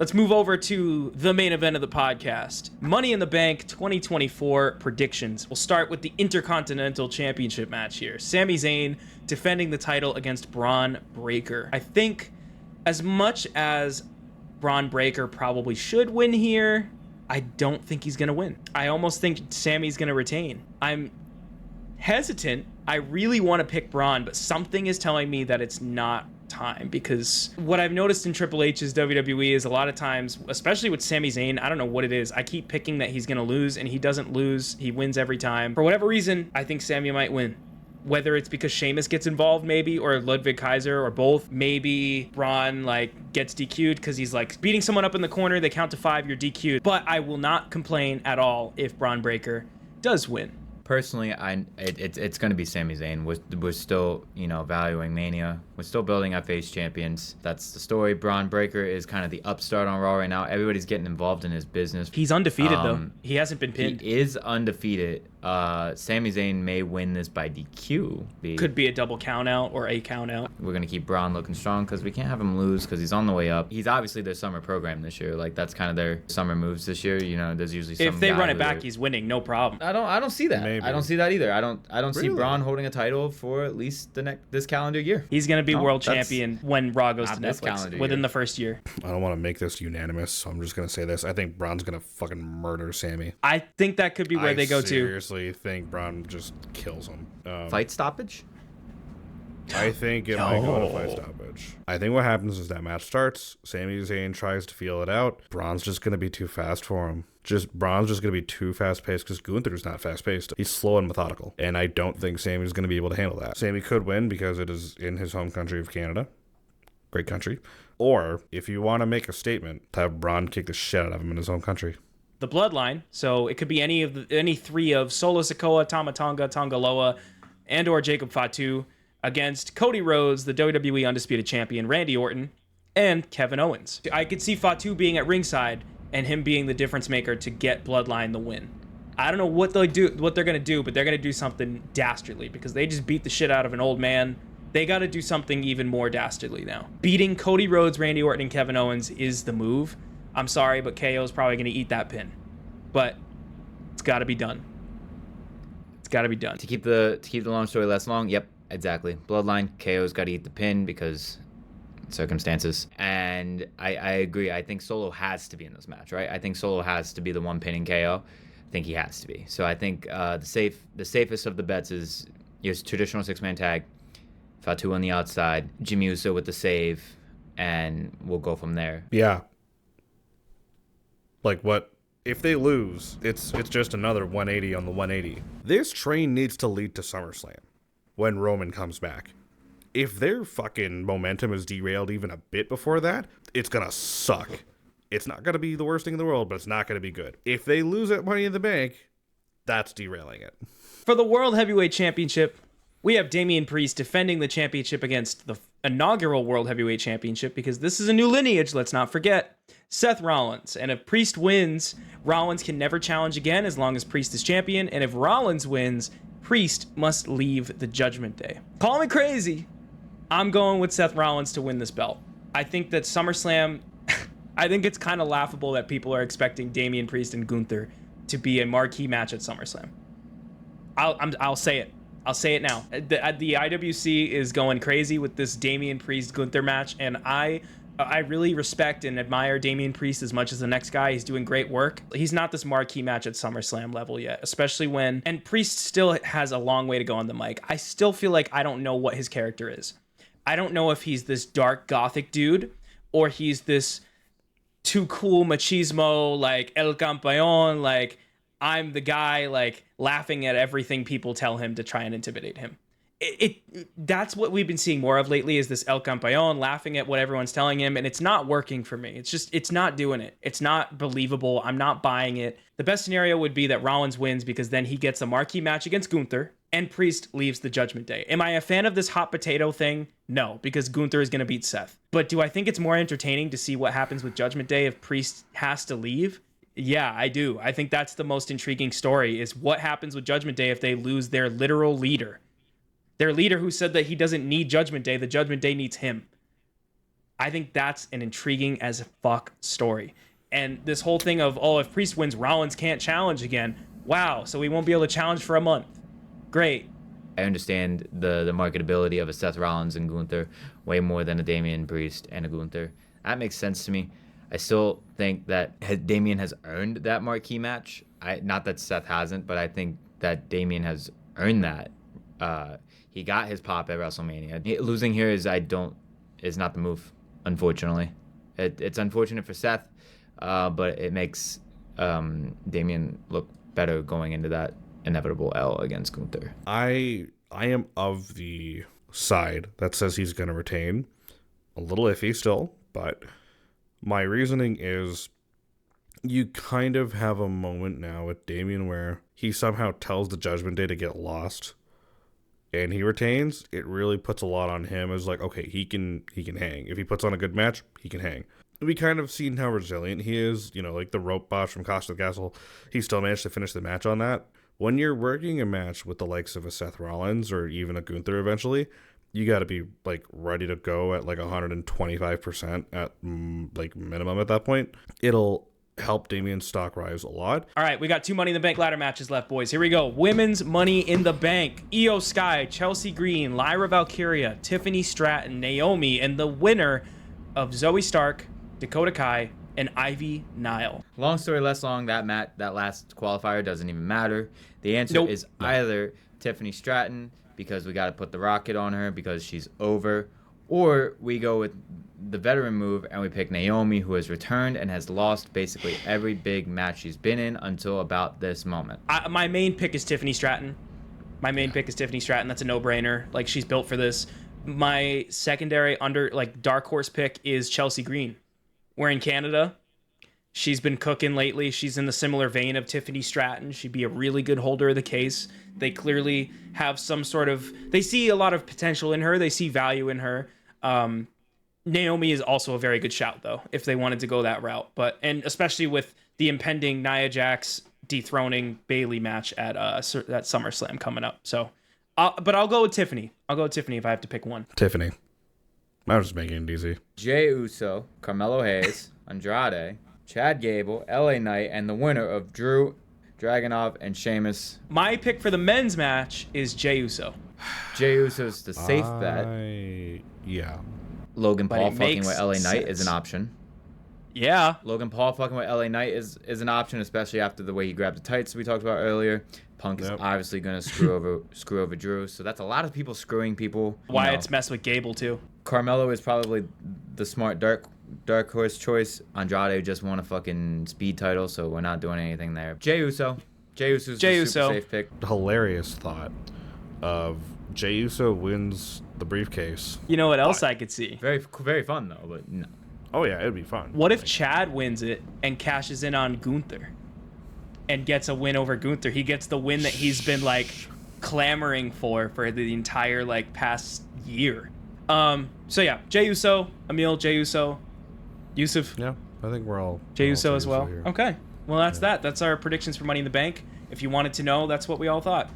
Let's move over to the main event of the podcast. Money in the Bank 2024 predictions. We'll start with the Intercontinental Championship match here. Sami Zayn defending the title against Braun Breaker. I think as much as Braun Breaker probably should win here, I don't think he's going to win. I almost think Sami's going to retain. I'm hesitant. I really want to pick Braun, but something is telling me that it's not time, because what I've noticed in Triple H's WWE is a lot of times, especially with Sami Zayn, I don't know what it is. I keep picking that he's going to lose, and he doesn't lose. He wins every time. For whatever reason, I think Sami might win. Whether it's because Sheamus gets involved maybe, or Ludwig Kaiser, or both. Maybe Braun gets DQ'd because he's beating someone up in the corner. They count to 5, you're DQ'd. But I will not complain at all if Braun Breaker does win. Personally, it's going to be Sami Zayn. We're still, valuing Mania. We're still building our face champions. That's the story. Braun Breaker is kind of the upstart on Raw right now. Everybody's getting involved in his business. He's undefeated, though. He hasn't been pinned. He is undefeated. Sami Zayn may win this by DQ. Could be a double count out or a count out. We're going to keep Braun looking strong because we can't have him lose because he's on the way up. He's obviously their summer program this year. That's kind of their summer moves this year. There's usually some if they run it back, he's winning, no problem. I don't see that. Maybe. I don't see that either. I don't Really? see Braun holding a title for at least this calendar year. He's going to be world champion when Raw goes to Netflix within the first year. I don't want to make this unanimous, so I'm just going to say this. I think Braun's going to fucking murder Sami. I think that could be where they go to. I seriously think Braun just kills him. Fight stoppage? I think it might go to fight stoppage. I think what happens is that match starts. Sami Zayn tries to feel it out. Braun's just going to be too fast for him. Braun's just going to be too fast-paced because Gunther's not fast-paced. He's slow and methodical. And I don't think Sami's going to be able to handle that. Sami could win because it is in his home country of Canada. Great country. Or, if you want to make a statement, to have Braun kick the shit out of him in his home country. The Bloodline, so it could be any three of Solo Sikoa, Tama Tonga, Tonga Loa, and or Jacob Fatu against Cody Rhodes, the WWE Undisputed Champion, Randy Orton, and Kevin Owens. I could see Fatu being at ringside and him being the difference maker to get Bloodline the win. I don't know what they're going to do, but they're going to do something dastardly because they just beat the shit out of an old man. They got to do something even more dastardly now. Beating Cody Rhodes, Randy Orton, and Kevin Owens is the move. I'm sorry, but KO is probably going to eat that pin. But it's got to be done. It's got to be done. To keep the long story less long, yep, exactly. Bloodline, KO's got to eat the pin because circumstances. And I agree. I think Solo has to be in this match, right? I think Solo has to be the one pinning KO. I think he has to be. So I think the safest of the bets is your traditional 6-man tag, Fatu on the outside, Jimmy Uso with the save, and we'll go from there. Yeah. What if they lose? It's just another 180 on the 180. This train needs to lead to SummerSlam when Roman comes back. If their fucking momentum is derailed even a bit before that, it's gonna suck. It's not gonna be the worst thing in the world, but it's not gonna be good. If they lose at Money in the Bank, that's derailing it. For the World Heavyweight Championship, we have Damian Priest defending the championship against the inaugural World Heavyweight Championship, because this is a new lineage, let's not forget, Seth Rollins. And if Priest wins, Rollins can never challenge again as long as Priest is champion. And if Rollins wins, Priest must leave the Judgment Day. Call me crazy. I'm going with Seth Rollins to win this belt. I think that SummerSlam, I think it's kind of laughable that people are expecting Damian Priest and Gunther to be a marquee match at SummerSlam. I'll say it. I'll say it now. The IWC is going crazy with this Damian Priest Gunther match, and I really respect and admire Damian Priest as much as the next guy. He's doing great work. He's not this marquee match at SummerSlam level yet, especially when, and Priest still has a long way to go on the mic. I still feel like I don't know what his character is. I don't know if he's this dark gothic dude or he's this too cool machismo, El Campeon, I'm the guy, laughing at everything people tell him to try and intimidate him. That's what we've been seeing more of lately, is this El Campeon laughing at what everyone's telling him, and it's not working for me. It's not doing it. It's not believable. I'm not buying it. The best scenario would be that Rollins wins because then he gets a marquee match against Gunther and Priest leaves the Judgment Day. Am I a fan of this hot potato thing? No, because Gunther is going to beat Seth. But do I think it's more entertaining to see what happens with Judgment Day if Priest has to leave? Yeah, I do. I think that's the most intriguing story, is what happens with Judgment Day if they lose their literal leader. Their leader who said that he doesn't need Judgment Day, the Judgment Day needs him. I think that's an intriguing as fuck story. And this whole thing of, oh, if Priest wins, Rollins can't challenge again. Wow, so he won't be able to challenge for a month. Great. I understand the marketability of a Seth Rollins and Gunther way more than a Damian Priest and a Gunther. That makes sense to me. I still think that Damian has earned that marquee match. Not that Seth hasn't, but I think that Damian has earned that. He got his pop at WrestleMania. Losing here is not the move, unfortunately. It's unfortunate for Seth, but it makes Damian look better going into that inevitable L against Gunther. I am of the side that says he's going to retain. A little iffy still, but my reasoning is you kind of have a moment now with Damian where he somehow tells the Judgment Day to get lost and he retains. It really puts a lot on him as like, okay, he can hang. If he puts on a good match, he can hang. We kind of seen how resilient he is, like the rope boss from Costa Castle. He still managed to finish the match on that. When you're working a match with the likes of a Seth Rollins or even a Gunther eventually, you got to be like ready to go at like 125% at like minimum at that point. It'll help Damian's stock rise a lot. All right, we got 2 Money in the Bank ladder matches left, boys. Here we go. Women's Money in the Bank. Io Sky, Chelsea Green, Lyra Valkyria, Tiffany Stratton, Naomi, and the winner of Zoe Stark, Dakota Kai, and Ivy Nile. Long story less long, that last qualifier doesn't even matter. The answer is either Tiffany Stratton, because we got to put the rocket on her because she's over, or we go with the veteran move and we pick Naomi, who has returned and has lost basically every big match she's been in until about this moment. My main pick is Tiffany Stratton. That's a no-brainer. Like, she's built for this. My secondary dark horse pick is Chelsea Green. We're in Canada. She's been cooking lately. She's in the similar vein of Tiffany Stratton. She'd be a really good holder of the case. They clearly have they see a lot of potential in her. They see value in her. Naomi is also a very good shout, though, if they wanted to go that route. And especially with the impending Nia Jax dethroning Bayley match at that SummerSlam coming up. So, but I'll go with Tiffany. If I have to pick one. Tiffany. I'm just making it easy. Jey Uso, Carmelo Hayes, Andrade, Chad Gable, LA Knight, and the winner of Drew, Dragunov, and Sheamus. My pick for the men's match is Jey Uso. Jey Uso's the safe bet. Yeah. Logan But Paul it fucking makes with LA Knight is sense. an option. Yeah. Logan Paul fucking with LA Knight is an option, especially after the way he grabbed the tights we talked about earlier. Punk is obviously going to screw over Drew, so that's a lot of people screwing people. Wyatt's messed with Gable too. Carmelo is probably the smart dark horse choice. Andrade just won a fucking speed title, so we're not doing anything there. Jey Uso's the super safe pick. Hilarious thought of Jey Uso wins the briefcase. You know what else I could see? Very very fun though, but no. Oh yeah, it'd be fun. What if Chad wins it and cashes in on Gunther and gets a win over Gunther? He gets the win that he's been like clamoring for the entire like past year. So yeah, Jey Uso, Emil, Jey Uso, Yusuf. Yeah, I think we're all Jey we're all Uso as well. here. Okay. Well, that's our predictions for Money in the Bank. If you wanted to know, that's what we all thought.